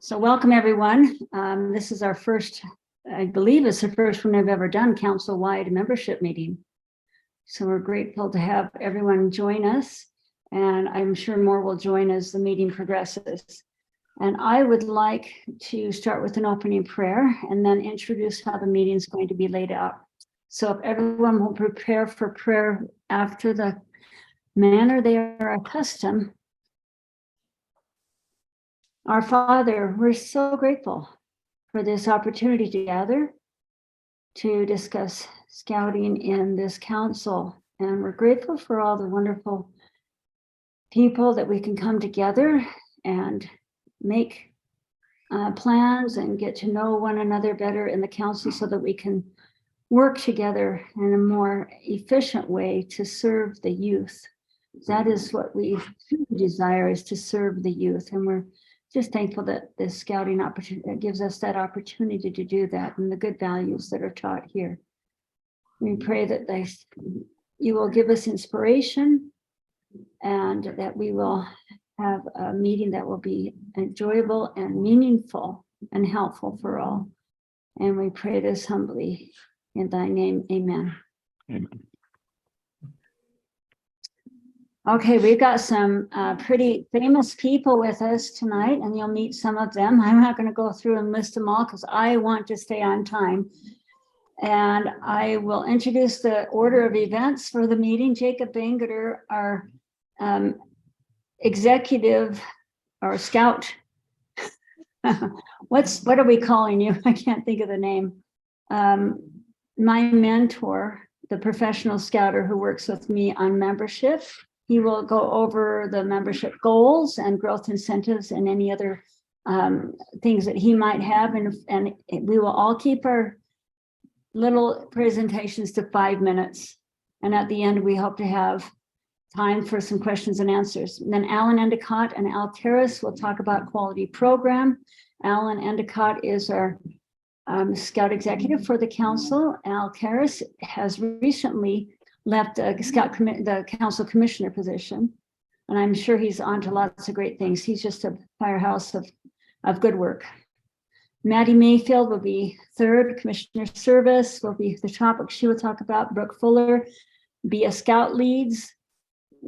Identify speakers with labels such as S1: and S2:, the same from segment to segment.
S1: So welcome, everyone. This is our first, I believe it's the first one I've ever done, council-wide membership meeting. So we're grateful to have everyone join us, and I'm sure more will join as the meeting progresses. And I would like to start with an opening prayer and then introduce how the meeting is going to be laid out. So if everyone will prepare for prayer after the manner they are accustomed. Our Father, we're so grateful for this opportunity to gather to discuss scouting in this council. And we're grateful for all the wonderful people that we can come together and make plans and get to know one another better in the council so that we can work together in a more efficient way to serve the youth. That is what we desire, is to serve the youth. And we're just thankful that this scouting opportunity gives us that opportunity to do that and the good values that are taught here. We pray that you will give us inspiration and that we will have a meeting that will be enjoyable and meaningful and helpful for all. And we pray this humbly in thy name, amen.
S2: Amen.
S1: Okay, we've got some pretty famous people with us tonight, and you'll meet some of them. I'm not going to go through and list them all because I want to stay on time. And I will introduce the order of events for the meeting. Jacob Bangerter, our executive or scout. What are we calling you? I can't think of the name. My mentor, the professional scouter who works with me on membership. He will go over the membership goals and growth incentives and any other things that he might have. And we will all keep our little presentations to 5 minutes. And at the end, we hope to have time for some questions and answers. And then Alan Endicott and Al Karras will talk about quality program. Alan Endicott is our scout executive for the council. Al Karras has recently left the council commissioner position, and I'm sure he's on to lots of great things. He's just a firehouse of good work. Maddie Mayfield will be third. Commissioner service will be the topic she will talk about. Brooke Fuller, be a scout leads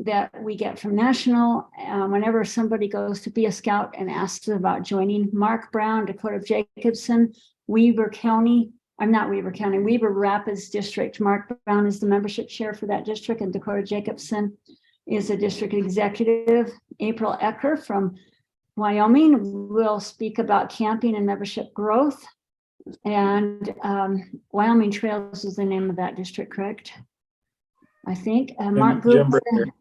S1: that we get from national whenever somebody goes to be a scout and asks about joining. Mark Brown, Dakota Jacobson, Weber Rapids District. Mark Brown is the membership chair for that district, and Dakota Jacobson is a district executive. April Ecker from Wyoming will speak about camping and membership growth. And Wyoming Trails is the name of that district, correct? I think. Mark Gubler.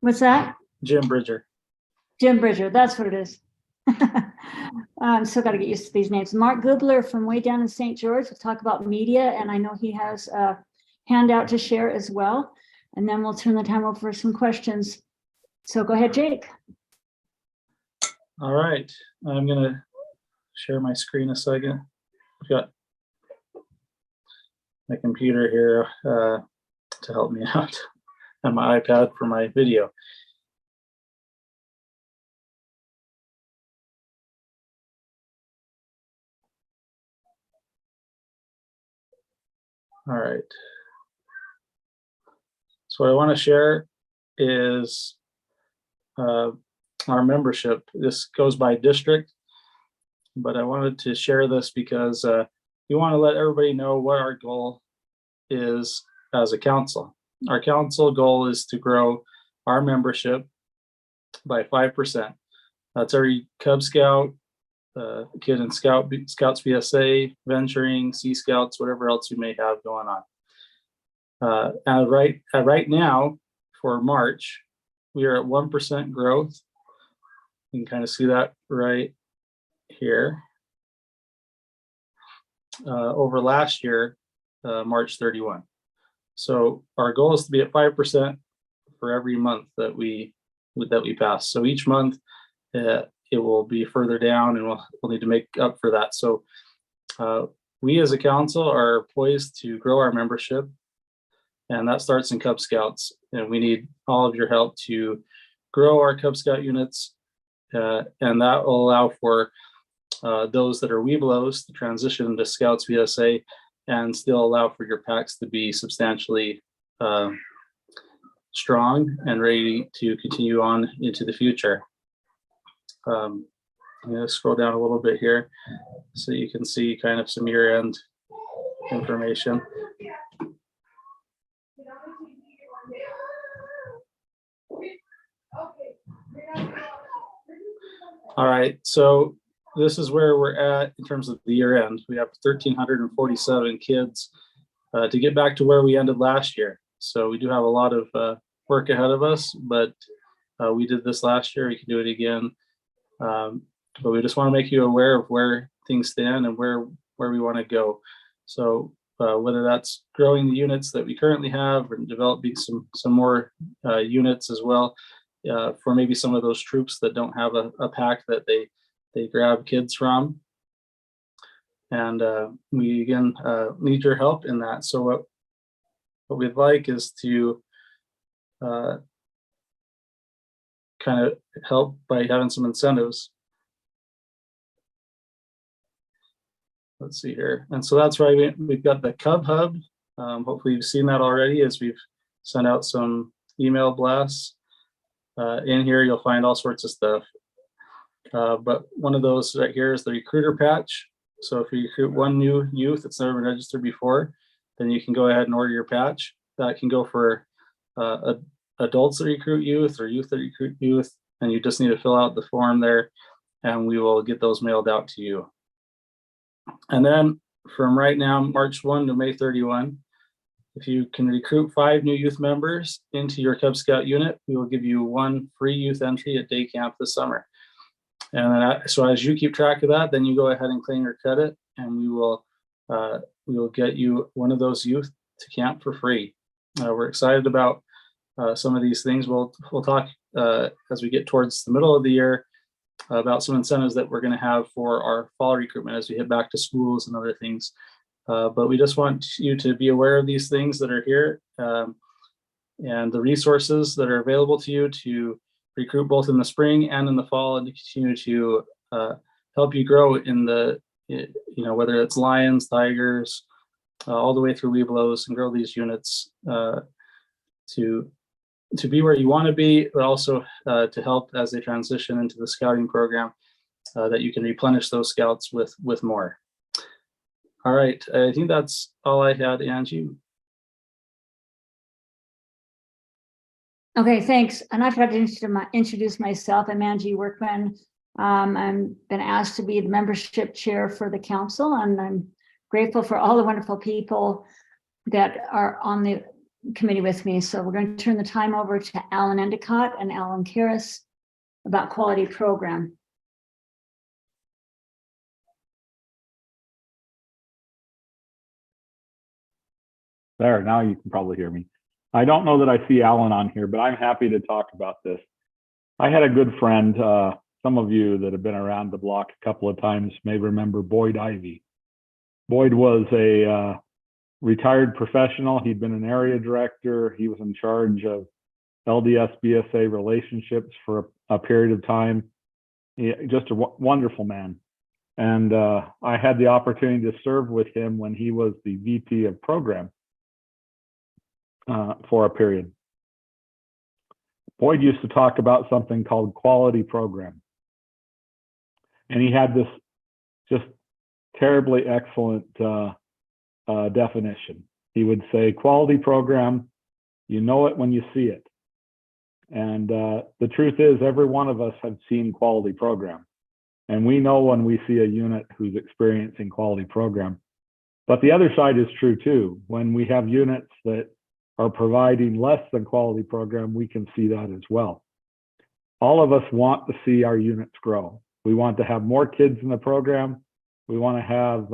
S1: What's that?
S2: Jim Bridger.
S1: Jim Bridger, that's what it is. I'm still got to get used to these names. Mark Gubler from way down in St. George will talk about media, and I know he has a handout to share as well. And then we'll turn the time over for some questions. So go ahead, Jake.
S2: All right, I'm going to share my screen a second. I've got my computer here to help me out, and my iPad for my video. All right. So what I want to share is our membership. This goes by district, but I wanted to share this because we want to let everybody know what our goal is as a council. Our council goal is to grow our membership by 5%. That's every Cub Scout, kid and Scouts VSA, venturing, Sea Scouts, whatever else we may have going on. Right now, for March, we are at 1% growth. You can kind of see that right here. Over last year, March 31. So our goal is to be at 5% for every month that we pass. So each month, it will be further down, and we'll need to make up for that. So we as a council are poised to grow our membership, and that starts in Cub Scouts. And we need all of your help to grow our Cub Scout units and that will allow for those that are Webelos to transition to Scouts VSA and still allow for your packs to be substantially strong and ready to continue on into the future. I'm going to scroll down a little bit here so you can see kind of some year-end information. All right, so this is where we're at in terms of the year end. We have 1,347 kids to get back to where we ended last year. So we do have a lot of work ahead of us, but we did this last year. We can do it again. But we just want to make you aware of where things stand and where we want to go. So whether that's growing the units that we currently have or developing some more units as well, for maybe some of those troops that don't have a pack that they grab kids from. And we again need your help in that. So what we'd like is to kind of help by having some incentives. Let's see here. And so that's why we've got the Cub Hub. Hopefully you've seen that already as we've sent out some email blasts. In here, you'll find all sorts of stuff. But one of those right here is the recruiter patch. So if you recruit one new youth that's never been registered before, then you can go ahead and order your patch. That can go for adults that recruit youth or youth that recruit youth. And you just need to fill out the form there and we will get those mailed out to you. And then from right now, March 1 to May 31, if you can recruit 5 new youth members into your Cub Scout unit, we will give you 1 free youth entry at day camp this summer. And then so as you keep track of that, then you go ahead and claim your credit, and we will get you one of those youth to camp for free. We're excited about some of these things. We'll talk as we get towards the middle of the year about some incentives that we're going to have for our fall recruitment as we hit back to schools and other things. But we just want you to be aware of these things that are here and the resources that are available to you to recruit both in the spring and in the fall, and to continue to help you grow in the, whether it's lions, tigers, all the way through Webelos, and grow these units to be where you want to be, but also to help as they transition into the scouting program, that you can replenish those scouts with more. All right, I think that's all I had, Angie.
S1: Okay, thanks. And I forgot to introduce myself. I'm Angé Workman. I've been asked to be the membership chair for the council, and I'm grateful for all the wonderful people that are on the committee with me. So we're going to turn the time over to Alan Endicott and Alan Karras about quality program.
S3: There, now you can probably hear me. I don't know that I see Alan on here, but I'm happy to talk about this. I had a good friend, some of you that have been around the block a couple of times may remember Boyd Ivy. Boyd was a retired professional. He'd been an area director. He was in charge of LDS BSA relationships for a period of time. Just a wonderful man. And I had the opportunity to serve with him when he was the VP of program for a period. Boyd used to talk about something called quality program. And he had this just terribly excellent definition. He would say, quality program, you know it when you see it. And the truth is, every one of us have seen quality program. And we know when we see a unit who's experiencing quality program. But the other side is true too. When we have units that are providing less than quality program, we can see that as well. All of us want to see our units grow. We want to have more kids in the program. We want to have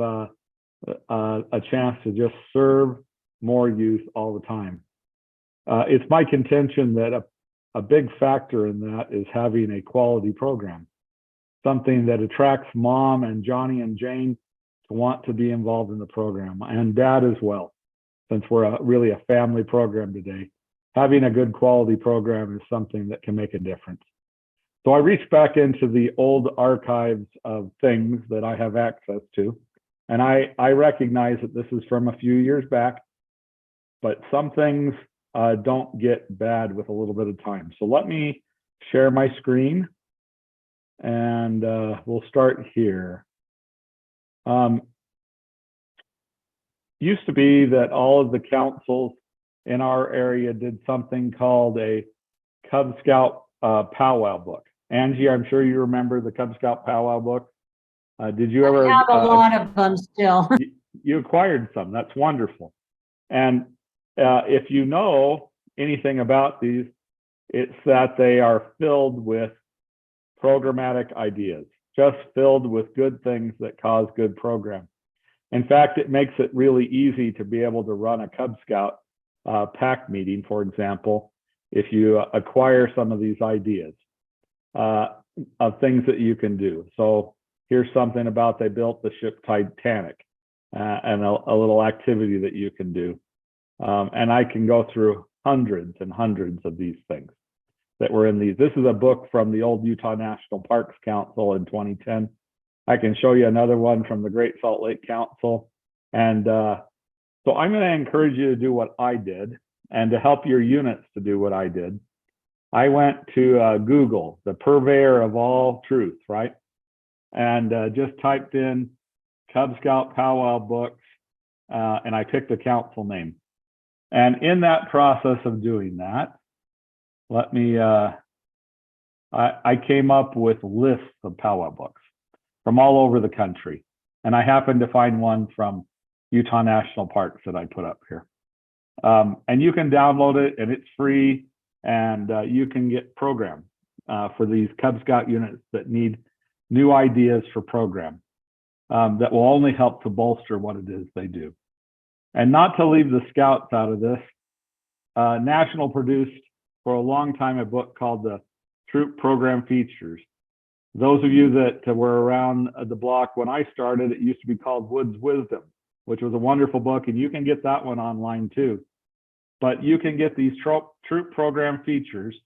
S3: a chance to just serve more youth all the time. It's my contention that a big factor in that is having a quality program, something that attracts Mom and Johnny and Jane to want to be involved in the program, and Dad as well. Since we're really a family program today, having a good quality program is something that can make a difference. So I reached back into the old archives of things that I have access to, and I recognize that this is from a few years back, but some things don't get bad with a little bit of time. So let me share my screen, and we'll start here. Used to be that all of the councils in our area did something called a Cub Scout powwow book. Angé, I'm sure you remember the Cub Scout powwow book. Did you ever?
S1: I have a lot of them still.
S3: You acquired some. That's wonderful. And if you know anything about these, it's that they are filled with programmatic ideas, just filled with good things that cause good program. In fact, it makes it really easy to be able to run a Cub Scout pack meeting, for example, if you acquire some of these ideas of things that you can do. So here's something about they built the ship Titanic and a little activity that you can do. And I can go through hundreds and hundreds of these things that were in these. This is a book from the old Utah National Parks Council in 2010. I can show you another one from the Great Salt Lake Council. And so I'm going to encourage you to do what I did, and to help your units to do what I did. I went to Google, the purveyor of all truth, right? And just typed in Cub Scout powwow books, and I picked a council name. And in that process of doing that, let me, I came up with lists of powwow books from all over the country. And I happened to find one from Utah National Parks that I put up here. And you can download it, and it's free, and you can get program for these Cub Scout units that need new ideas for program that will only help to bolster what it is they do. And not to leave the Scouts out of this, National produced for a long time a book called the Troop Program Features. Those of you that were around the block when I started, it used to be called Woods Wisdom, which was a wonderful book, and you can get that one online too. But you can get these troop program features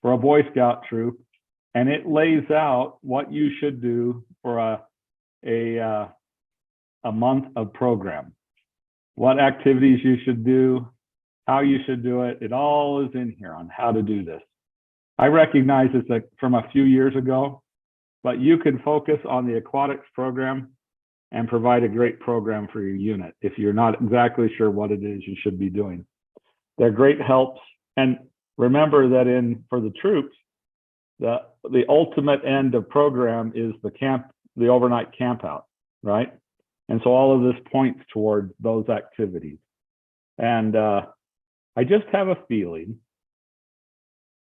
S3: for a Boy Scout troop, and it lays out what you should do for a month of program, what activities you should do, how you should do it. It all is in here on how to do this. I recognize it's from a few years ago, but you can focus on the aquatics program and provide a great program for your unit if you're not exactly sure what it is you should be doing. They're great helps. And remember that for the troops, the ultimate end of program is the overnight camp out, right? And so all of this points toward those activities. And I just have a feeling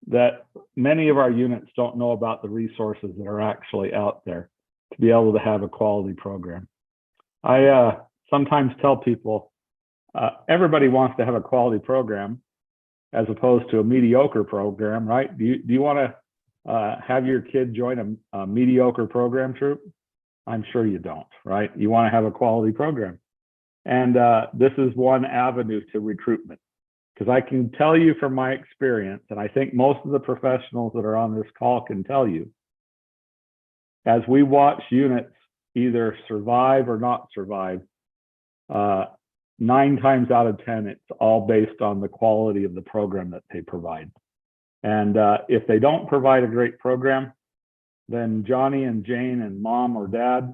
S3: that many of our units don't know about the resources that are actually out there to be able to have a quality program. I sometimes tell people, everybody wants to have a quality program as opposed to a mediocre program, right? Do you want to have your kid join a mediocre program troop? I'm sure you don't, right? You want to have a quality program. And this is one avenue to recruitment. Because I can tell you from my experience, and I think most of the professionals that are on this call can tell you, as we watch units either survive or not survive, 9 times out of 10, it's all based on the quality of the program that they provide. And if they don't provide a great program, then Johnny and Jane and mom or dad,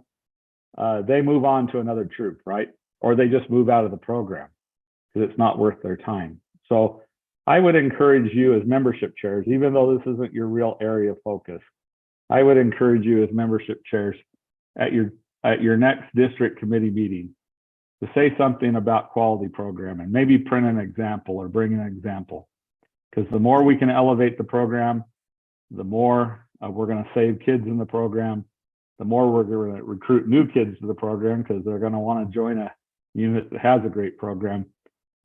S3: they move on to another troop, right? Or they just move out of the program because it's not worth their time. So I would encourage you as membership chairs, even though this isn't your real area of focus, I would encourage you as membership chairs at your next district committee meeting to say something about quality programming, maybe print an example or bring an example. Because the more we can elevate the program, the more we're going to save kids in the program, the more we're going to recruit new kids to the program because they're going to want to join a unit that has a great program.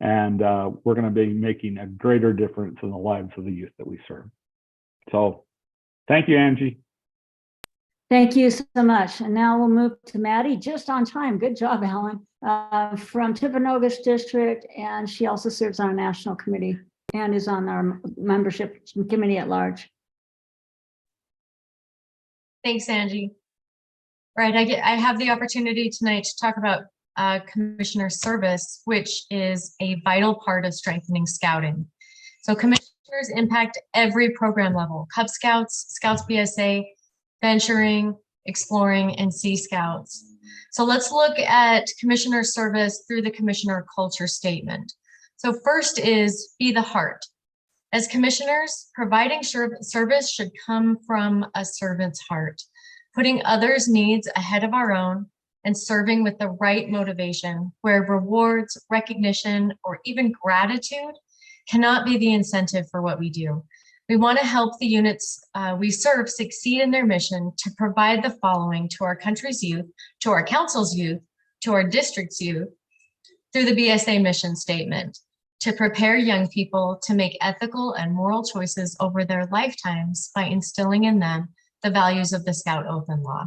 S3: And we're going to be making a greater difference in the lives of the youth that we serve. So thank you, Angé.
S1: Thank you so much. And now we'll move to Maddie, just on time. Good job, Alan, from Timpanogos District. And she also serves on a national committee and is on our membership committee at large.
S4: Thanks, Angie. Right, I have the opportunity tonight to talk about commissioner service, which is a vital part of strengthening scouting. So commissioners impact every program level: Cub Scouts, Scouts BSA, venturing, exploring, and Sea Scouts. So let's look at commissioner service through the commissioner culture statement. So first is be the heart. As commissioners, providing service should come from a servant's heart, putting others' needs ahead of our own and serving with the right motivation, where rewards, recognition, or even gratitude cannot be the incentive for what we do. We want to help the units we serve succeed in their mission to provide the following to our country's youth, to our council's youth, to our district's youth, through the BSA mission statement: to prepare young people to make ethical and moral choices over their lifetimes by instilling in them the values of the Scout Oath and Law.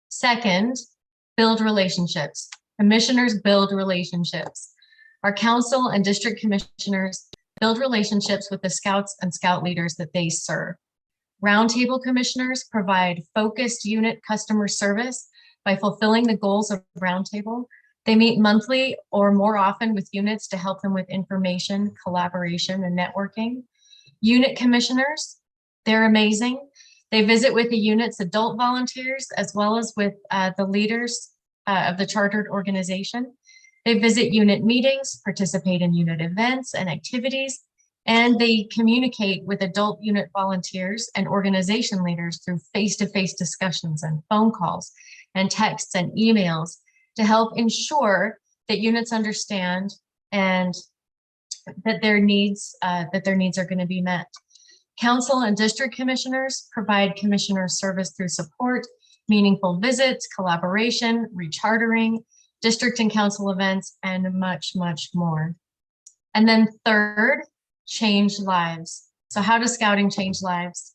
S4: Second, build relationships. Commissioners build relationships. Our council and district commissioners build relationships with the Scouts and Scout leaders that they serve. Roundtable commissioners provide focused unit customer service by fulfilling the goals of Roundtable. They meet monthly or more often with units to help them with information, collaboration, and networking. Unit commissioners, they're amazing. They visit with the unit's adult volunteers as well as with the leaders of the chartered organization. They visit unit meetings, participate in unit events and activities, and they communicate with adult unit volunteers and organization leaders through face-to-face discussions and phone calls and texts and emails to help ensure that units understand and that their needs are going to be met. Council and district commissioners provide commissioner service through support, meaningful visits, collaboration, rechartering, district and council events, and much, much more. And then third, change lives. So how does scouting change lives?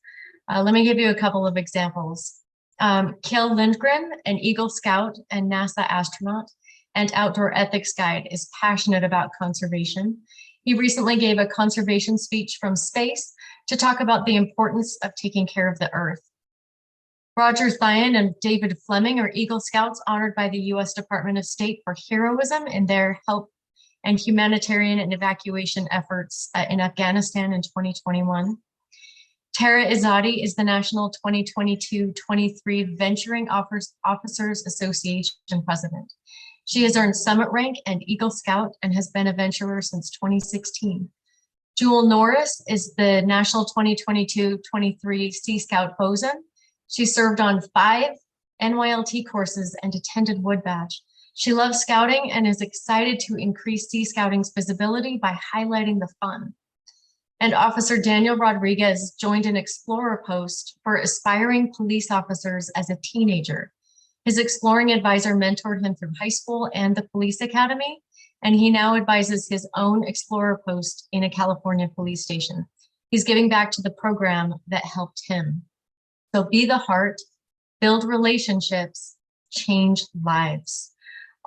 S4: Let me give you a couple of examples. Kjell Lindgren, an Eagle Scout and NASA astronaut and outdoor ethics guide, is passionate about conservation. He recently gave a conservation speech from space to talk about the importance of taking care of the Earth. Roger Thien and David Fleming are Eagle Scouts honored by the U.S. Department of State for heroism in their help and humanitarian and evacuation efforts in Afghanistan in 2021. Tara Izzati is the National 2022-23 Venturing Officers Association President. She has earned Summit Rank and Eagle Scout and has been a venturer since 2016. Jewel Norris is the National 2022-23 Sea Scout Bosun. She served on 5 NYLT courses and attended Wood Badge. She loves scouting and is excited to increase Sea Scouting's visibility by highlighting the fun. And Officer Daniel Rodriguez joined an Explorer post for aspiring police officers as a teenager. His exploring advisor mentored him through high school and the police academy, and he now advises his own Explorer post in a California police station. He's giving back to the program that helped him. So be the heart, build relationships, change lives.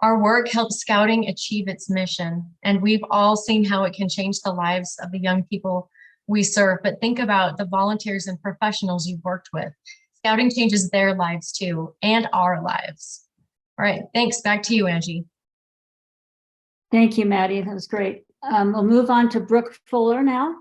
S4: Our work helps scouting achieve its mission, and we've all seen how it can change the lives of the young people we serve. But think about the volunteers and professionals you've worked with. Scouting changes their lives too, and our lives. All right, thanks. Back to you, Angie.
S1: Thank you, Maddie. That was great. We'll move on to Brooke Fuller now.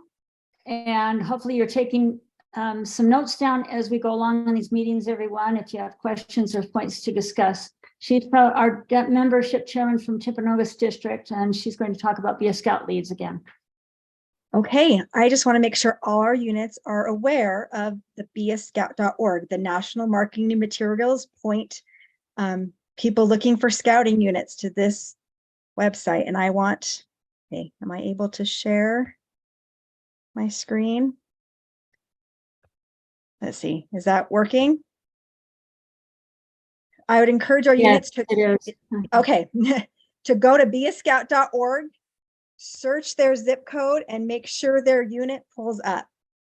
S1: And hopefully you're taking some notes down as we go along in these meetings, everyone, if you have questions or points to discuss. She's our membership chairman from Timpanogos District, and she's going to talk about Be a Scout leads again.
S5: Okay, I just want to make sure all our units are aware of the beascout.org, the national marketing materials point people looking for scouting units to this website. And I want, okay, am I able to share my screen? Let's see, is that working? I would encourage our units to, okay, to go to beascout.org, search their zip code and make sure their unit pulls up.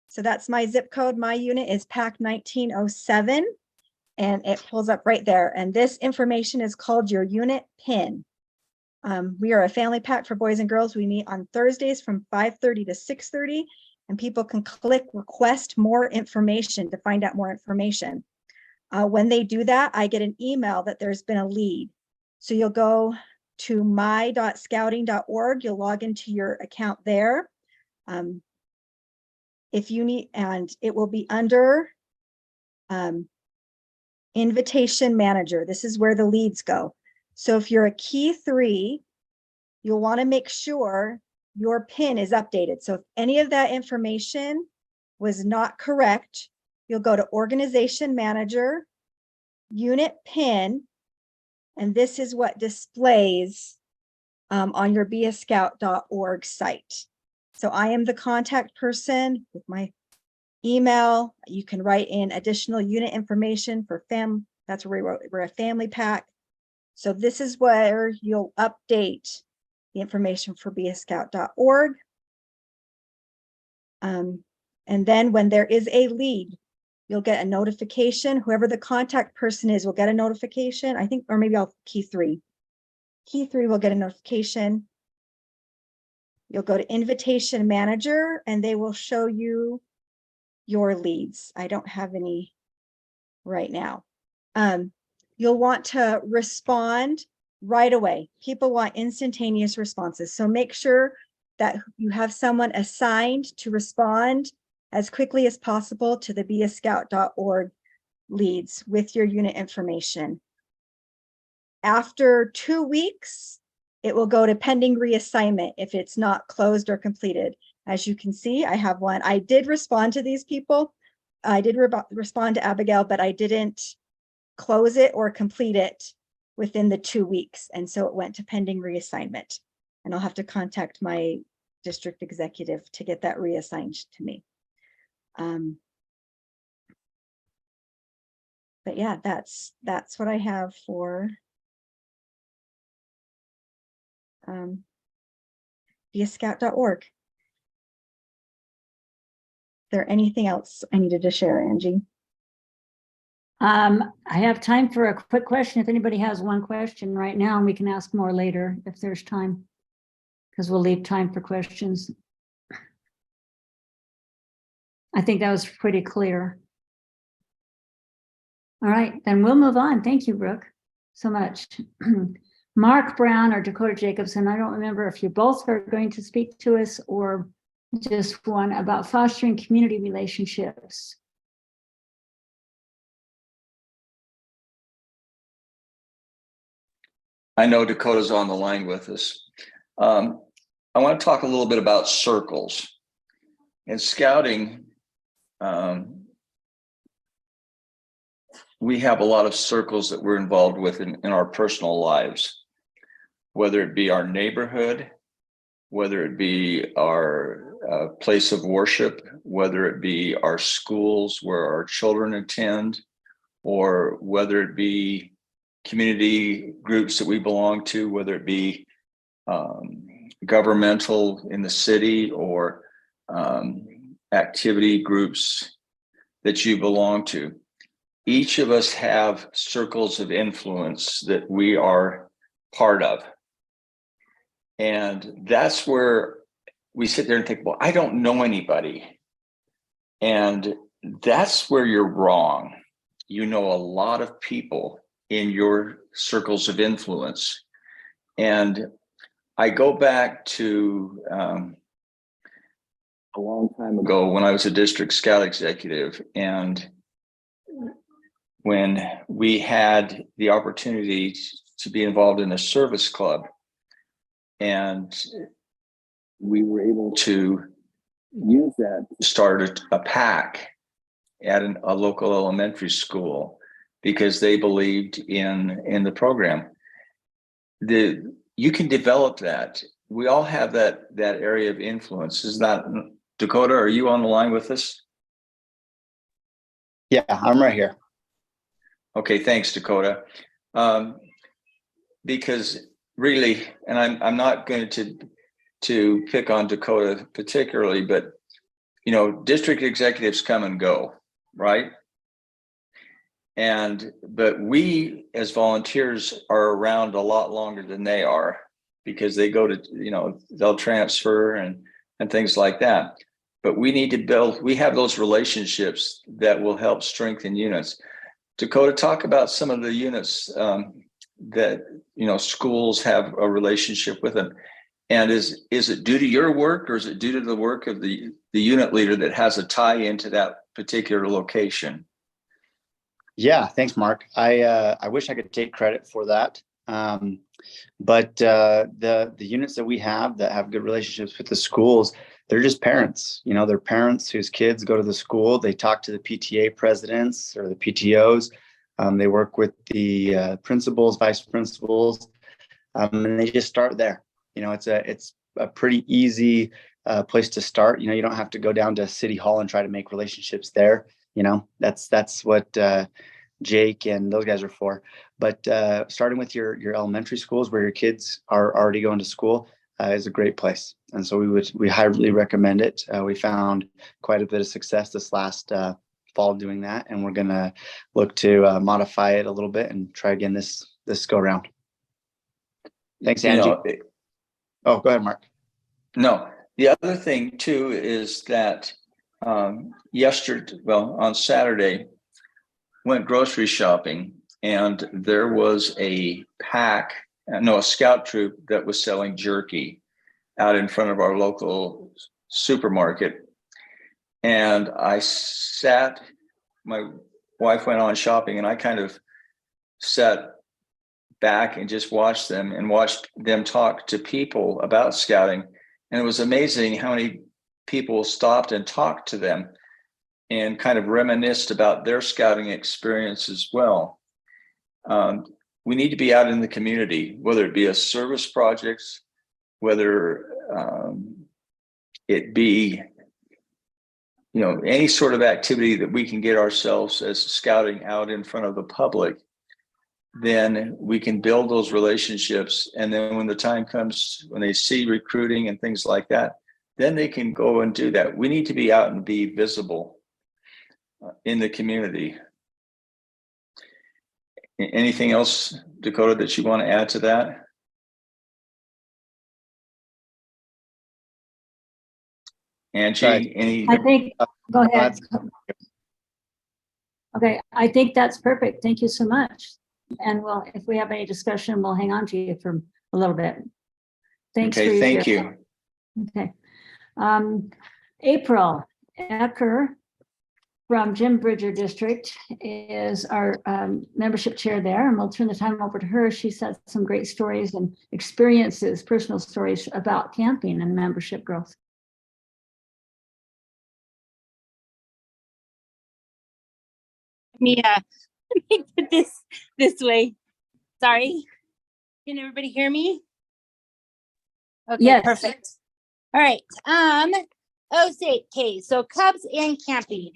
S5: So that's my zip code. My unit is PAC 1907 and it pulls up right there. And this information is called your unit PIN. We are a family pack for boys and girls. We meet on Thursdays from 5:30 to 6:30 and people can click request more information to find out more information. When they do that, I get an email that there's been a lead. So you'll go to my.scouting.org. You'll log into your account there. If you need, and it will be under Invitation Manager. This is where the leads go. So if you're a key 3, you'll want to make sure your PIN is updated. So if any of that information was not correct, you'll go to Organization Manager, Unit PIN, and this is what displays on your beascout.org site. So I am the contact person with my email. You can write in additional unit information for that's where we're a family pack. So this is where you'll update the information for beascout.org. And then when there is a lead, you'll get a notification. Whoever the contact person is will get a notification. I think, or maybe I'll key 3. Key 3 will get a notification. You'll go to Invitation Manager and they will show you your leads. I don't have any right now. You'll want to respond right away. People want instantaneous responses. So make sure that you have someone assigned to respond as quickly as possible to the beascout.org leads with your unit information. After 2 weeks, it will go to pending reassignment if it's not closed or completed. As you can see, I have one. I did respond to these people. I did respond to Abigail, but I didn't close it or complete it within the 2 weeks. And so it went to pending reassignment. And I'll have to contact my district executive to get that reassigned to me. But yeah, that's what I have for beascout.org. Is there anything else I needed to share, Angie?
S1: I have time for a quick question. If anybody has one question right now, and we can ask more later if there's time, because we'll leave time for questions. I think that was pretty clear. All right, then we'll move on. Thank you, Brooke, so much. Mark Brown or Dakota Jacobson, I don't remember if you both are going to speak to us or just one about fostering community relationships.
S6: I know Dakota's on the line with us. I want to talk a little bit about circles. In scouting, we have a lot of circles that we're involved with in our personal lives, whether it be our neighborhood, whether it be our place of worship, whether it be our schools where our children attend, or whether it be community groups that we belong to, whether it be governmental in the city or activity groups that you belong to. Each of us have circles of influence that we are part of. And that's where we sit there and think, well, I don't know anybody. And that's where you're wrong. You know a lot of people in your circles of influence. And I go back to a long time ago when I was a district scout executive, and when we had the opportunity to be involved in a service club, and we were able to use that to start a pack at a local elementary school because they believed in the program. You can develop that. We all have that area of influence. Is that, Dakota, are you on the line with us?
S7: Yeah, I'm right here.
S6: Okay, thanks, Dakota. Because really, and I'm not going to pick on Dakota particularly, but you know, district executives come and go, right? But we as volunteers are around a lot longer than they are, because they go to, you know, they'll transfer and things like that. But we need to we have those relationships that will help strengthen units. Dakota, talk about some of the units that, schools have a relationship with them. And is it due to your work, or is it due to the work of the unit leader that has a tie into that particular location?
S7: Yeah, thanks, Mark. I wish I could take credit for that. But the units that we have that have good relationships with the schools, they're just parents. They're parents whose kids go to the school. They talk to the PTA presidents or the PTOs. They work with the principals, vice principals, and they just start there. It's a pretty easy place to start. You don't have to go down to City Hall and try to make relationships there. That's what Jake and those guys are for. But starting with your elementary schools where your kids are already going to school is a great place. And so we highly recommend it. We found quite a bit of success this last fall doing that, and we're going to look to modify it a little bit and try again this go around. Thanks, Angé. Oh, go ahead, Mark.
S6: No, the other thing too is that on Saturday, went grocery shopping, and there was a scout troop that was selling jerky out in front of our local supermarket. And my wife went on shopping, and I kind of sat back and just watched them talk to people about scouting. And it was amazing how many people stopped and talked to them and kind of reminisced about their scouting experience as well. We need to be out in the community, whether it be a service projects, whether it be, any sort of activity that we can get ourselves as scouting out in front of the public. Then we can build those relationships. And then when the time comes, when they see recruiting and things like that, then they can go and do that. We need to be out and be visible in the community. Anything else, Dakota, that you want to add to that? Angé,
S1: I think, go ahead. Okay, I think that's perfect. Thank you so much. And if we have any discussion, we'll hang on to you for a little bit. Thanks.
S6: Okay, thank you.
S1: Okay. April Ecker from Jim Bridger District is our membership chair there, and we'll turn the time over to her. She's had some great stories and experiences, personal stories about camping and membership growth.
S8: Let me put this way. Sorry. Can everybody hear me? Okay,
S1: yes.
S8: Perfect. All right. Okay, so Cubs and camping.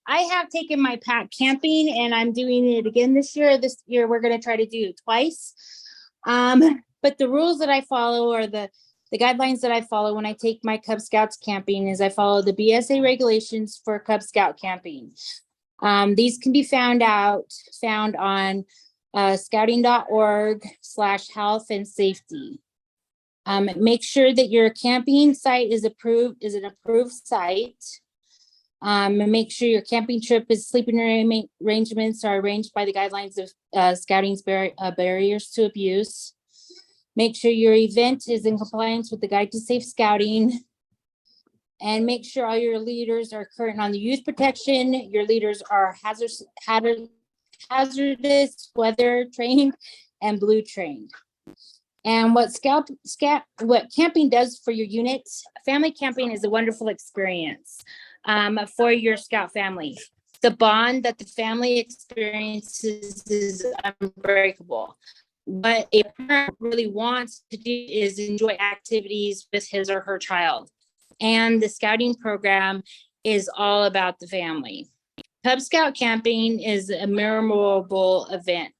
S8: I have taken my pack camping, and I'm doing it again this year. This year we're going to try to do it twice. But the rules that I follow, or the guidelines that I follow when I take my Cub Scouts camping, is I follow the BSA regulations for Cub Scout camping. These can be found on scouting.org/health and safety. Make sure that your camping site is an approved site. Make sure your camping trip sleeping arrangements are arranged by the guidelines of Scouting's barriers to abuse. Make sure your event is in compliance with the Guide to Safe Scouting. And make sure all your leaders are current on the youth protection. Your leaders are hazardous, weather trained, and blue trained. And what camping does for your unit, family camping is a wonderful experience for your Scout family. The bond that the family experiences is unbreakable. What a parent really wants to do is enjoy activities with his or her child. And the scouting program is all about the family. Cub Scout camping is a memorable event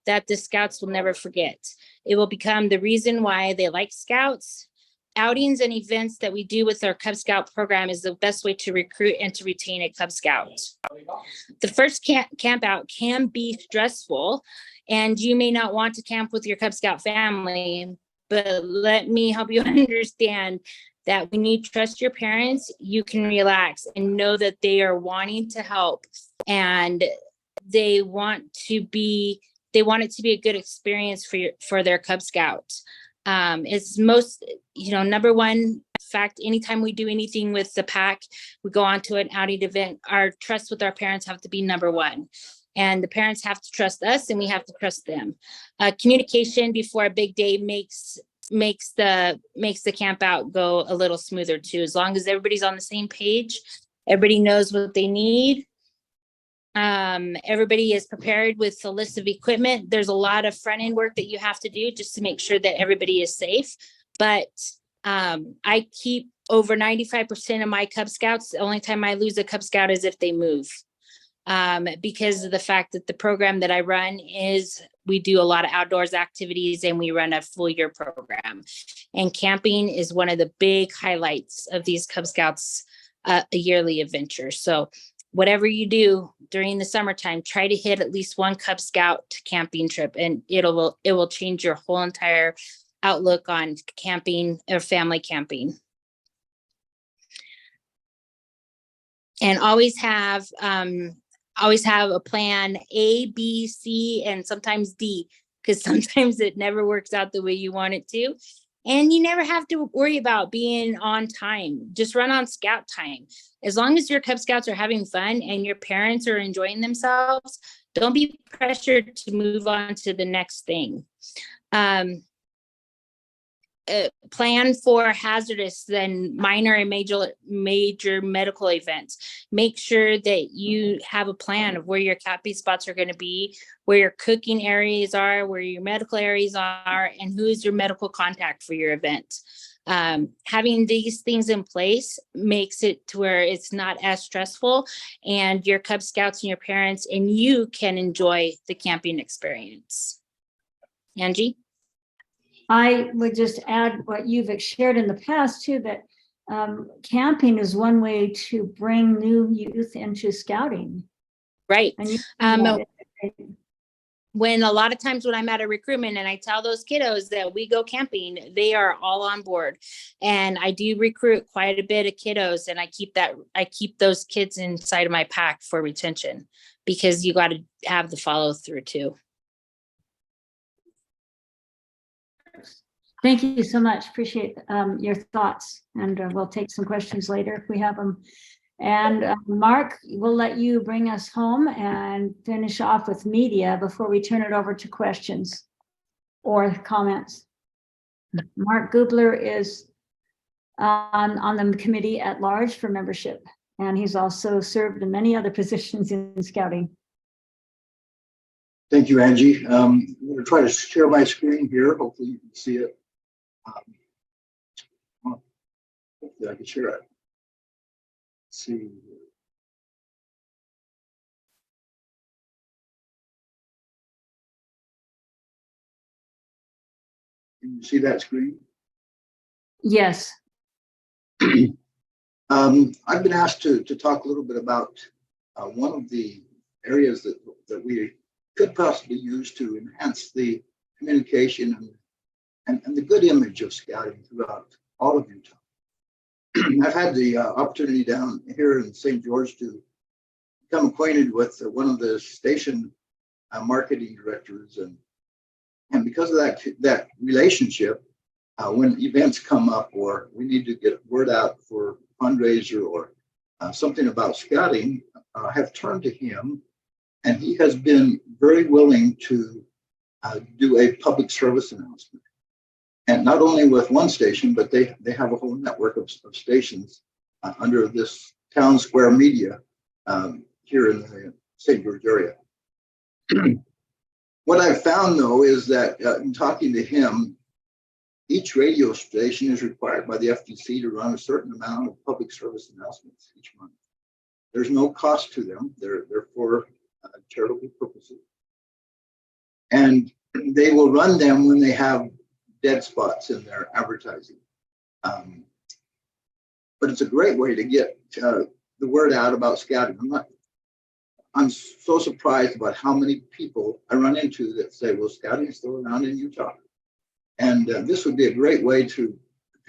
S8: that the Scouts will never forget. It will become the reason why they like Scouts. Outings and events that we do with our Cub Scout program is the best way to recruit and to retain a Cub Scout. The first camp out can be stressful, and you may not want to camp with your Cub Scout family, but let me help you understand that when you trust your parents, you can relax and know that they are wanting to help and they want it to be a good experience for their Cub Scouts. It's most, number one fact, anytime we do anything with the pack, we go on to an outing event, our trust with our parents have to be number one. And the parents have to trust us and we have to trust them. Communication before a big day makes the camp out go a little smoother too. As long as everybody's on the same page, everybody knows what they need. Everybody is prepared with a list of equipment. There's a lot of front end work that you have to do just to make sure that everybody is safe. But I keep over 95% of my Cub Scouts. The only time I lose a Cub Scout is if they move. Because of the fact that the program that I run is we do a lot of outdoors activities and we run a full year program. And camping is one of the big highlights of these Cub Scouts, a yearly adventure. So whatever you do during the summertime, try to hit at least one Cub Scout camping trip, and it will change your whole entire outlook on camping or family camping. And always have a plan A, B, C, and sometimes D, because sometimes it never works out the way you want it to. And you never have to worry about being on time. Just run on scout time. As long as your Cub Scouts are having fun and your parents are enjoying themselves, don't be pressured to move on to the next thing. Plan for hazardous and minor and major medical events. Make sure that you have a plan of where your camping spots are going to be, where your cooking areas are, where your medical areas are, and who is your medical contact for your event. Having these things in place makes it to where it's not as stressful, and your Cub Scouts and your parents and you can enjoy the camping experience. Angie?
S1: I would just add what you've shared in the past too, that camping is one way to bring new youth into scouting.
S8: Right.
S1: And
S8: when a lot of times when I'm at a recruitment and I tell those kiddos that we go camping, they are all on board. And I do recruit quite a bit of kiddos, and I keep those kids inside of my pack for retention, because you got to have the follow through too.
S1: Thank you so much. Appreciate your thoughts, and we'll take some questions later if we have them. And Mark, we'll let you bring us home and finish off with media before we turn it over to questions or comments. Mark Gubler is on the committee at large for membership, and he's also served in many other positions in scouting.
S9: Thank you, Angie. I'm going to try to share my screen here. Hopefully you can see it. Hopefully I can share it. Let's see. Can you see that screen?
S1: Yes.
S9: I've been asked to talk a little bit about one of the areas that we could possibly use to enhance the communication and the good image of scouting throughout all of Utah. I've had the opportunity down here in St. George to become acquainted with one of the station marketing directors, and because of that relationship, when events come up or we need to get word out for a fundraiser or something about scouting, I have turned to him, and he has been very willing to do a public service announcement. And not only with one station, but they have a whole network of stations under this town square media here in the St. George area. What I've found, though, is that in talking to him, each radio station is required by the FTC to run a certain amount of public service announcements each month. There's no cost to them. They're for charitable purposes. And they will run them when they have dead spots in their advertising. But it's a great way to get the word out about scouting. I'm so surprised about how many people I run into that say, well, scouting is still around in Utah. And this would be a great way to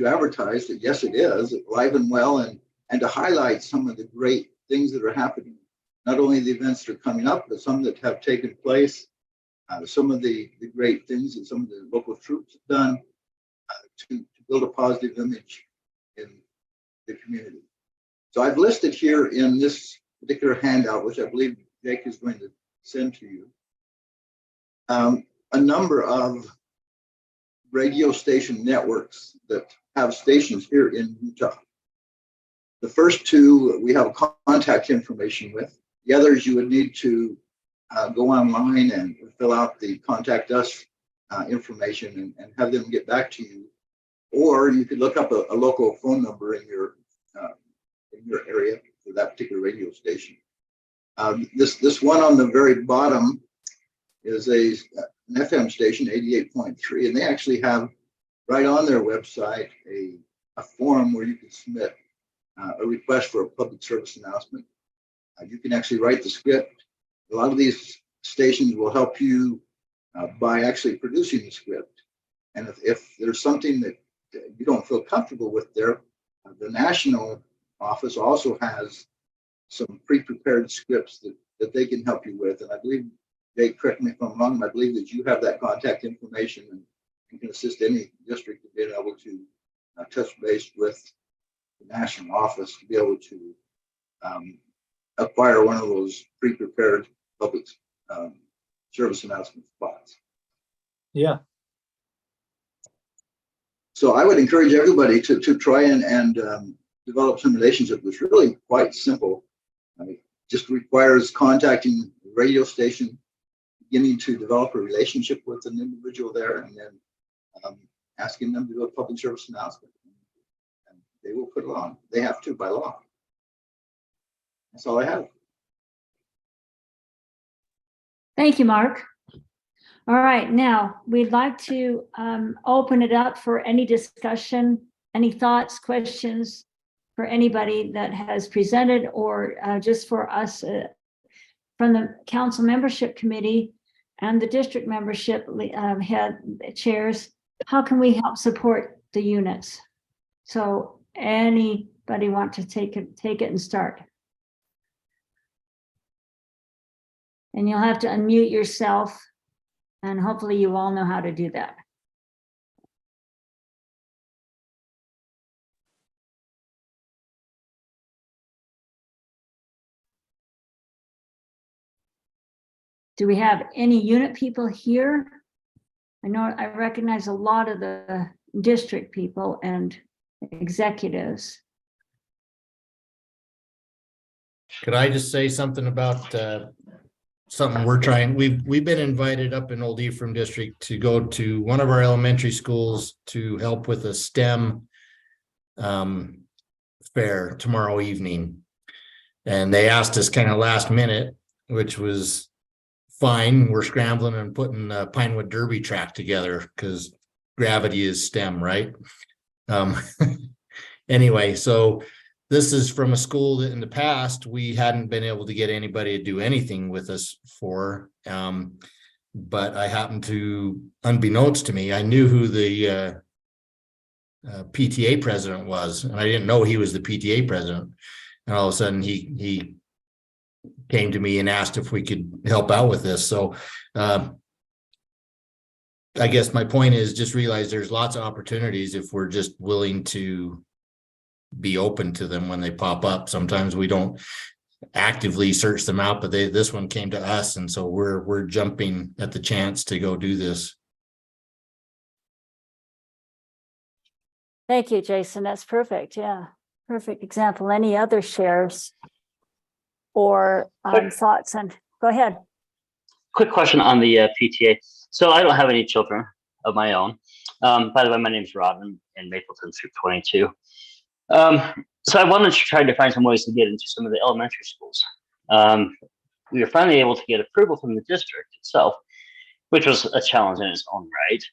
S9: advertise that, yes, it is alive and well, and to highlight some of the great things that are happening not only the events that are coming up, but some that have taken place, some of the great things that some of the local troops have done to build a positive image in the community. So I've listed here in this particular handout, which I believe Jake is going to send to you, a number of radio station networks that have stations here in Utah. The first two we have contact information with. The others you would need to go online and fill out the contact us information and have them get back to you. Or you could look up a local phone number in your area for that particular radio station. This one on the very bottom is an FM station, 88.3, and they actually have right on their website a form where you can submit a request for a public service announcement. You can actually write the script. A lot of these stations will help you by actually producing the script. And if there's something that you don't feel comfortable with there, the national office also has some pre-prepared scripts that they can help you with. And I believe, Jake, correct me if I'm wrong, I believe that you have that contact information and can assist any district in being able to touch base with the national office to be able to acquire one of those pre-prepared public service announcement spots.
S2: Yeah.
S9: So I would encourage everybody to try and develop some relationship. It's really quite simple. It just requires contacting the radio station, beginning to develop a relationship with an individual there, and then asking them to do a public service announcement. And they will put it on. They have to by law. That's all I have.
S1: Thank you, Mark. All right, now we'd like to open it up for any discussion, any thoughts, questions for anybody that has presented, or just for us from the council membership committee and the district membership head chairs. How can we help support the units? So anybody want to take it and start? And you'll have to unmute yourself, and hopefully you all know how to do that. Do we have any unit people here? I know I recognize a lot of the district people and executives.
S10: Could I just say something about something we're trying? We've been invited up in Old Ephraim District to go to one of our elementary schools to help with a STEM fair tomorrow evening. And they asked us kind of last minute, which was fine. We're scrambling and putting a Pinewood Derby track together because gravity is STEM, right? Anyway, so this is from a school that in the past we hadn't been able to get anybody to do anything with us for. But I happened to, unbeknownst to me, I knew who the PTA president was, and I didn't know he was the PTA president. And all of a sudden he came to me and asked if we could help out with this. So I guess my point is just realize there's lots of opportunities if we're just willing to be open to them when they pop up. Sometimes we don't actively search them out, but this one came to us, and so we're jumping at the chance to go do this.
S1: Thank you, Jason. That's perfect. Yeah, perfect example. Any other shares or thoughts? And go ahead.
S11: Quick question on the PTA. So I don't have any children of my own. By the way, my name is Rob in Mayfield Street 22. So I wanted to try to find some ways to get into some of the elementary schools. We were finally able to get approval from the district itself, which was a challenge in its own right.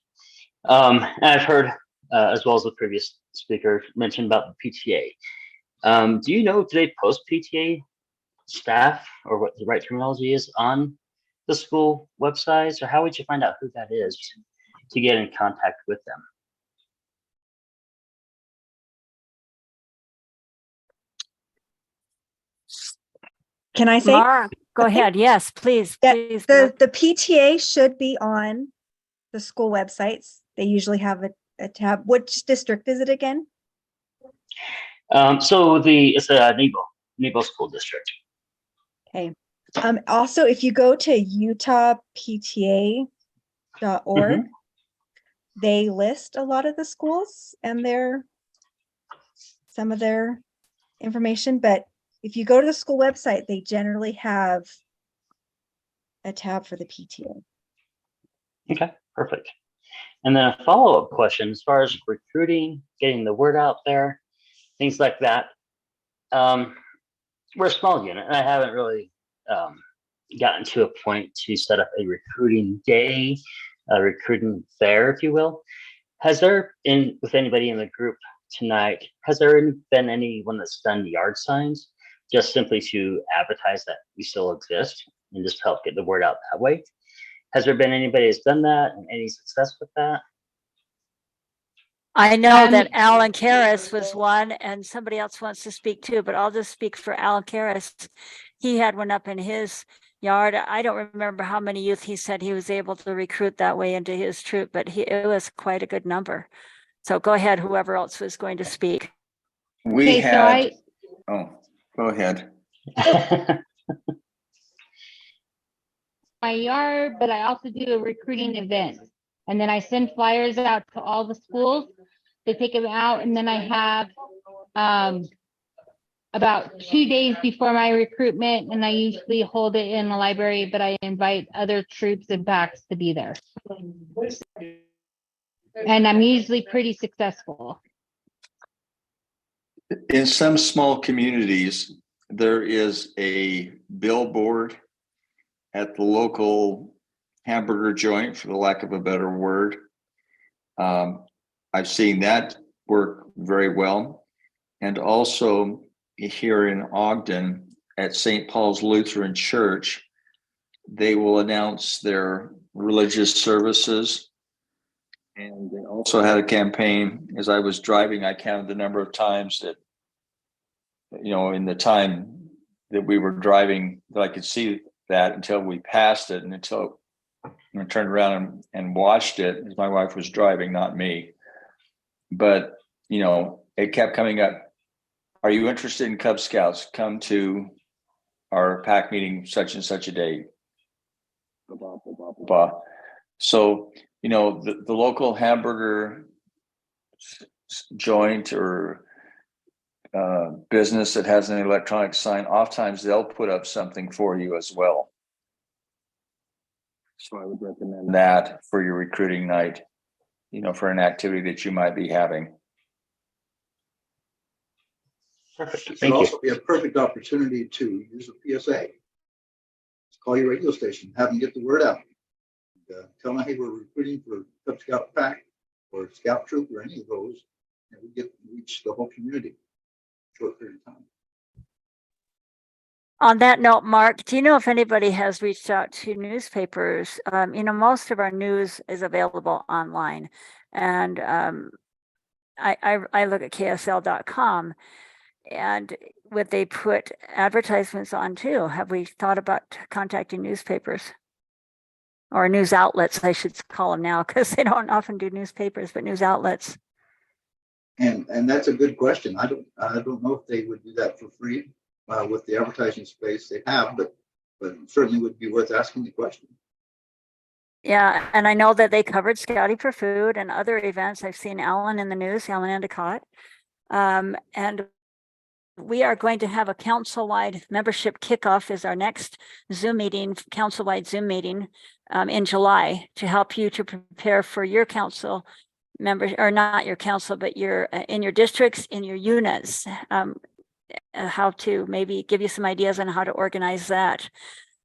S11: And I've heard, as well as the previous speaker mentioned about the PTA. Do you know, do they post PTA staff, or what the right terminology is, on the school websites, or how would you find out who that is to get in contact with them?
S5: Can I say?
S1: Mara, go ahead. Yes, please,
S5: Yeah,
S1: please.
S5: the PTA should be on the school websites. They usually have a tab. Which district is it again?
S11: So it's a Nebo School District.
S5: Okay. Also, if you go to utahpta.org,
S11: Mhm.
S5: they list a lot of the schools and some of their information. But if you go to the school website, they generally have a tab for the PTA.
S11: Okay, perfect. And then a follow-up question, as far as recruiting, getting the word out there, things like that. We're a small unit, and I haven't really gotten to a point to set up a recruiting day, a recruiting fair, if you will. Has there been, with anybody in the group tonight, has there been anyone that's done yard signs just simply to advertise that we still exist and just help get the word out that way? Has there been anybody that's done that and any success with that?
S1: I know that Alan Karras was one, and somebody else wants to speak too, but I'll just speak for Alan Karras. He had one up in his yard. I don't remember how many youth he said he was able to recruit that way into his troop, but it was quite a good number. So go ahead, whoever else was going to speak.
S6: We had, oh, go ahead.
S12: My yard, but I also do a recruiting event. And then I send flyers out to all the schools. They take them out, and then I have about 2 days before my recruitment, and I usually hold it in the library, but I invite other troops and packs to be there. And I'm usually pretty successful.
S6: In some small communities, there is a billboard at the local hamburger joint, for the lack of a better word. I've seen that work very well. And also here in Ogden at St. Paul's Lutheran Church, they will announce their religious services. And they also had a campaign. As I was driving, I counted the number of times that, in the time that we were driving, that I could see that until we passed it, and until I turned around and watched it, as my wife was driving, not me. But, it kept coming up. Are you interested in Cub Scouts? Come to our pack meeting such and such a day. So, the local hamburger joint or business that has an electronic sign, oftentimes they'll put up something for you as well. So I would recommend that for your recruiting night, for an activity that you might be having.
S11: Perfect.
S9: It
S11: Thank
S9: would
S11: you.
S9: also be a perfect opportunity to use a PSA. Call your radio station, have them get the word out. Tell them, hey, we're recruiting for Cub Scout Pack or Scout Troop or any of those, and we reach the whole community in a short period of time.
S1: On that note, Mark, do you know if anybody has reached out to newspapers? Most of our news is available online, and I look at KSL.com, and would they put advertisements on too? Have we thought about contacting newspapers or news outlets? I should call them now, because they don't often do newspapers, but news outlets.
S9: And that's a good question. I don't know if they would do that for free with the advertising space they have, but certainly would be worth asking the question.
S1: Yeah, and I know that they covered Scouting for Food and other events. I've seen Alan in the news, Alan Endicott. And we are going to have a council-wide membership kickoff is our next Zoom meeting, council-wide Zoom meeting in July, to help you to prepare for your council members, or not your council, but your in your districts, in your units, how to maybe give you some ideas on how to organize that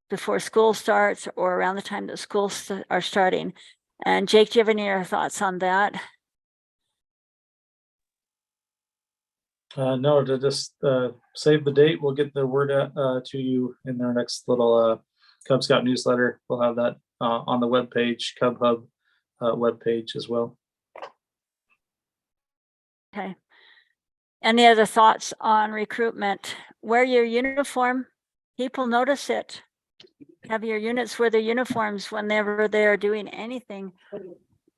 S1: before school starts or around the time that schools are starting. And Jake, do you have any other thoughts on that?
S2: No, to just save the date. We'll get the word out to you in our next little Cub Scout newsletter. We'll have that on the webpage, Cub Hub webpage as well.
S1: Okay. Any other thoughts on recruitment? Wear your uniform People notice it. Have your units wear their uniforms whenever they're doing anything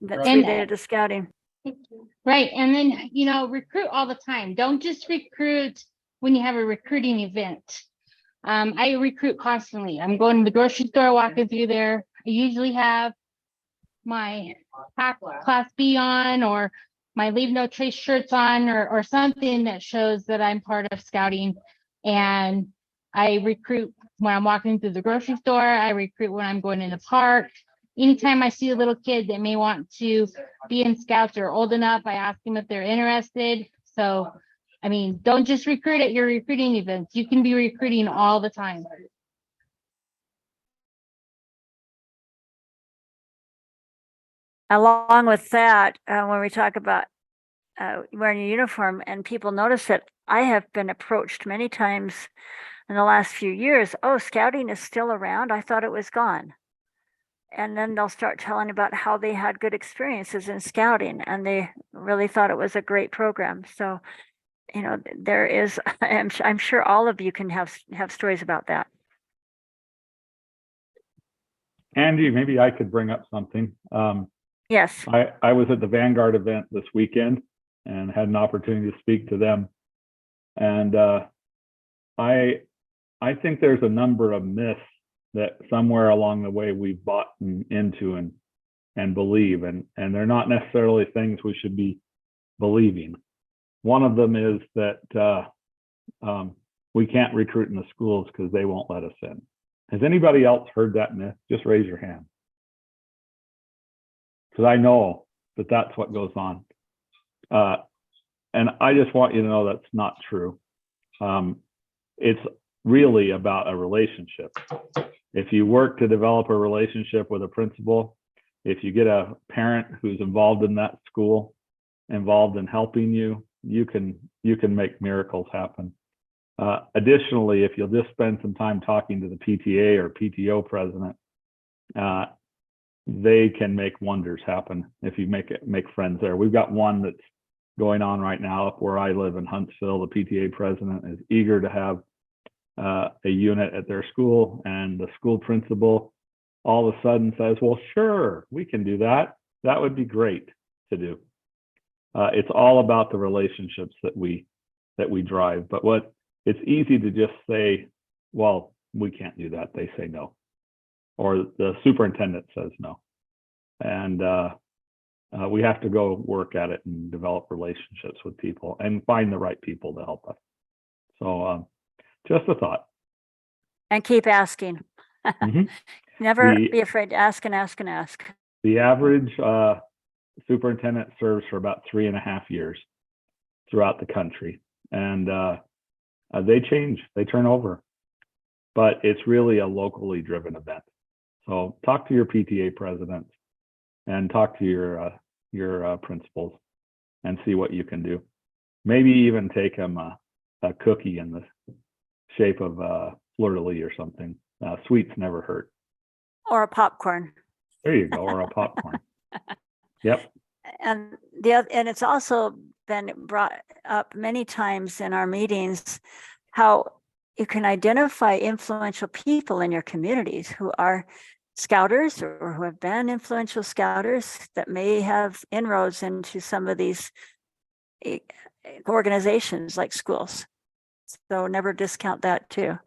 S1: that's
S12: And-
S1: related to scouting.
S12: Right. And then, recruit all the time. Don't just recruit when you have a recruiting event. I recruit constantly. I'm going to the grocery store, walking through there. I usually have my Class B on, or my Leave No Trace shirts on, or something that shows that I'm part of scouting. And I recruit when I'm walking through the grocery store. I recruit when I'm going in the park. Anytime I see a little kid that may want to be in scouts or old enough, I ask them if they're interested. So, don't just recruit at your recruiting events. You can be recruiting all the time.
S1: Along with that, when we talk about wearing your uniform and people notice it, I have been approached many times in the last few years. Oh, scouting is still around. I thought it was gone. And then they'll start telling about how they had good experiences in scouting and they really thought it was a great program. So, there is, I'm sure all of you can have stories about that.
S3: Angie, maybe I could bring up something.
S1: Yes.
S3: I was at the Vanguard event this weekend and had an opportunity to speak to them. And I think there's a number of myths that somewhere along the way we've bought into and believe, and they're not necessarily things we should be believing. One of them is that we can't recruit in the schools because they won't let us in. Has anybody else heard that myth? Just raise your hand. Because I know that that's what goes on. And I just want you to know that's not true. It's really about a relationship. If you work to develop a relationship with a principal, if you get a parent who's involved in that school, involved in helping you, you can make miracles happen. Additionally, if you'll just spend some time talking to the PTA or PTO president, they can make wonders happen if you make friends there. We've got one that's going on right now up where I live in Huntsville. The PTA president is eager to have a unit at their school, and the school principal all of a sudden says, well, sure, we can do that. That would be great to do. It's all about the relationships that we drive. But it's easy to just say, well, we can't do that. They say no. Or the superintendent says no. And we have to go work at it and develop relationships with people and find the right people to help us. So just a thought.
S1: And keep asking. Never be afraid to ask and ask and ask.
S3: The average superintendent serves for about 3.5 years throughout the country. And they change, they turn over. But it's really a locally driven event. So talk to your PTA presidents and talk to your principals and see what you can do. Maybe even take them a cookie in the shape of a fleur-de-lis or something. Sweets never hurt.
S1: Or a popcorn.
S3: There you go, or a popcorn. Yep.
S1: And it's also been brought up many times in our meetings how you can identify influential people in your communities who are scouters or who have been influential scouters that may have inroads into some of these organizations like schools. So never discount that too.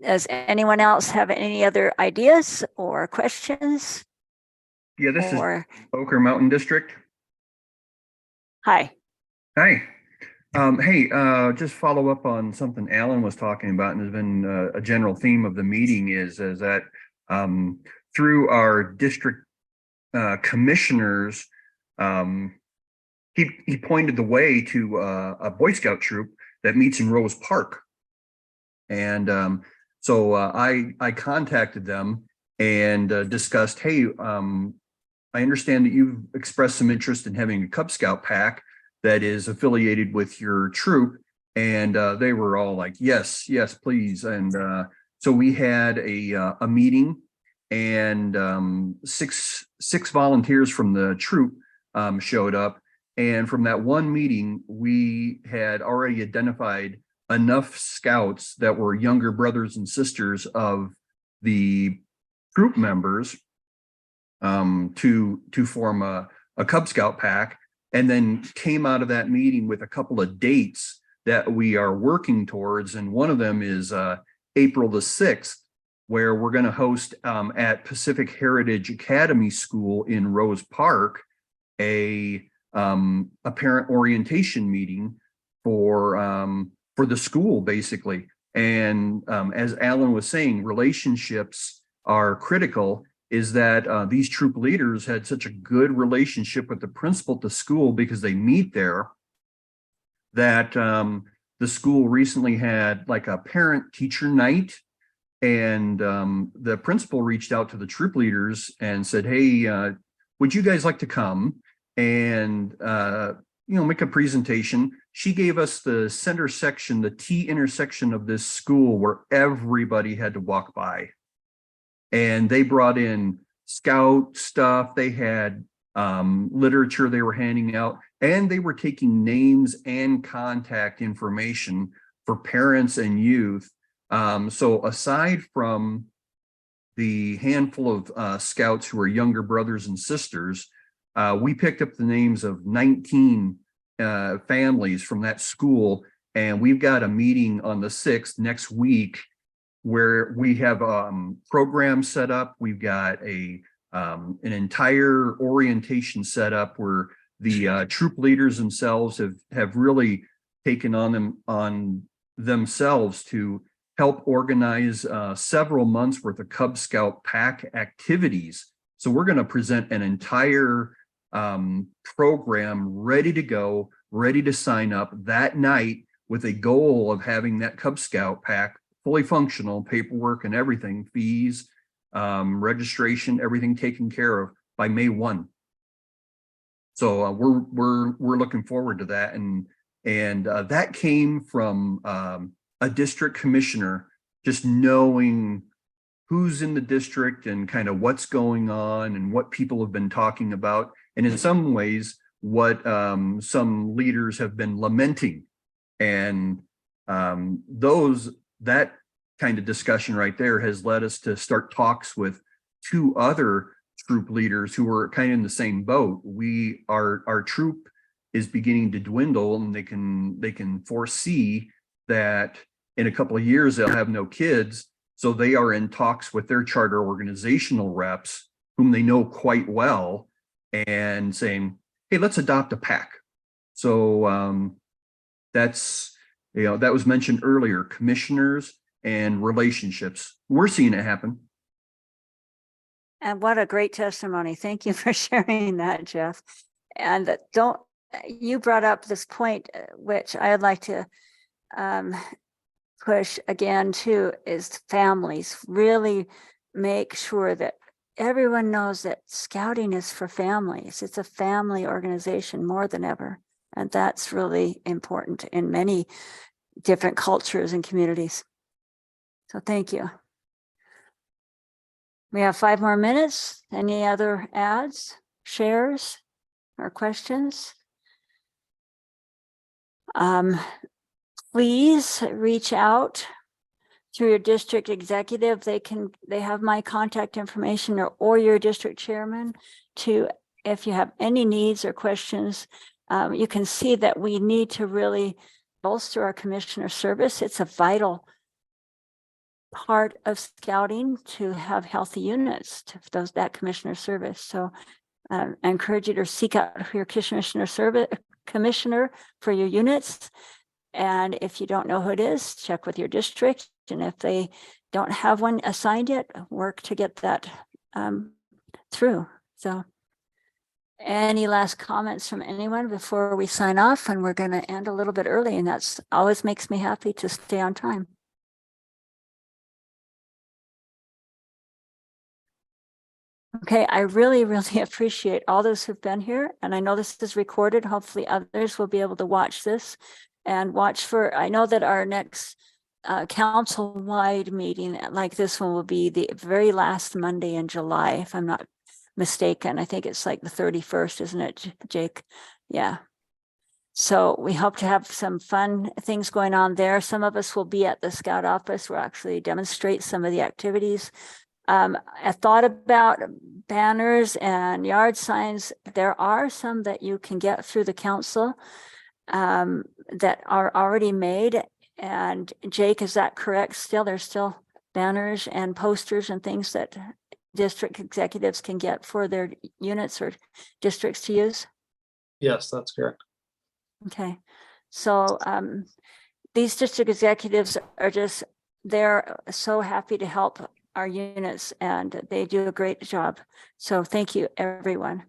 S1: Does anyone else have any other ideas or questions?
S13: Yeah, this is Oker Mountain District.
S1: Hi.
S13: Hi. Hey, just follow up on something Alan was talking about, and has been a general theme of the meeting is that through our district commissioners, he pointed the way to a Boy Scout troop that meets in Rose Park. And so I contacted them and discussed, hey, I understand that you've expressed some interest in having a Cub Scout pack that is affiliated with your troop. And they were all like, yes, please. And so we had a meeting, and six volunteers from the troop showed up. And from that one meeting, we had already identified enough scouts that were younger brothers and sisters of the troop members to form a Cub Scout pack, and then came out of that meeting with a couple of dates that we are working towards. And one of them is April the 6th, where we're going to host at Pacific Heritage Academy School in Rose Park a parent orientation meeting for the school, basically. And as Alan was saying, relationships are critical. Is that these troop leaders had such a good relationship with the principal at the school because they meet there, that the school recently had like a parent teacher night, and the principal reached out to the troop leaders and said, hey, would you guys like to come and make a presentation? She gave us the center section, the T intersection of this school, where everybody had to walk by. And they brought in scout stuff. They had literature they were handing out, and they were taking names and contact information for parents and youth. So aside from the handful of scouts who are younger brothers and sisters, we picked up the names of 19 families from that school. And we've got a meeting on the 6th next week where we have programs set up. We've got an entire orientation set up where the troop leaders themselves have really taken on themselves to help organize several months worth of Cub Scout pack activities. So we're going to present an entire program ready to go, ready to sign up that night, with a goal of having that Cub Scout pack fully functional, paperwork and everything, fees, registration, everything taken care of by May 1. So we're looking forward to that, and that came from a district commissioner just knowing who's in the district and kind of what's going on and what people have been talking about, and in some ways what some leaders have been lamenting, and that kind of discussion right there has led us to start talks with 2 other troop leaders who are kind of in the same boat. Our troop is beginning to dwindle, and they can foresee that in a couple of years they'll have no kids. So they are in talks with their charter organizational reps, whom they know quite well, and saying, hey, let's adopt a pack. So that's, that was mentioned earlier, commissioners and relationships. We're seeing it happen.
S1: And what a great testimony. Thank you for sharing that, Jeff. And you brought up this point, which I'd like to push again too, is families. Really make sure that everyone knows that scouting is for families. It's a family organization more than ever. And that's really important in many different cultures and communities. So thank you. We have 5 more minutes. Any other adds, shares, or questions? Please reach out through your district executive. They have my contact information, or your district chairman, if you have any needs or questions. You can see that we need to really bolster our commissioner service. It's a vital part of scouting to have healthy units, to that commissioner service. So I encourage you to seek out your commissioner for your units. And if you don't know who it is, check with your district. And if they don't have one assigned yet, work to get that through. So any last comments from anyone before we sign off? And we're going to end a little bit early, and that's always makes me happy to stay on time. Okay, I really, really appreciate all those who've been here. And I know this is recorded. Hopefully others will be able to watch this and watch for, I know that our next council-wide meeting like this one will be the very last Monday in July, if I'm not mistaken. I think it's like the 31st, isn't it, Jake? Yeah. So we hope to have some fun things going on there. Some of us will be at the Scout office. We'll actually demonstrate some of the activities. I thought about banners and yard signs. There are some that you can get through the council that are already made. And Jake, is that correct? Still, there's still banners and posters and things that district executives can get for their units or districts to use?
S2: Yes, that's correct.
S1: Okay, so these district executives are just, they're so happy to help our units and they do a great job. So thank you, everyone.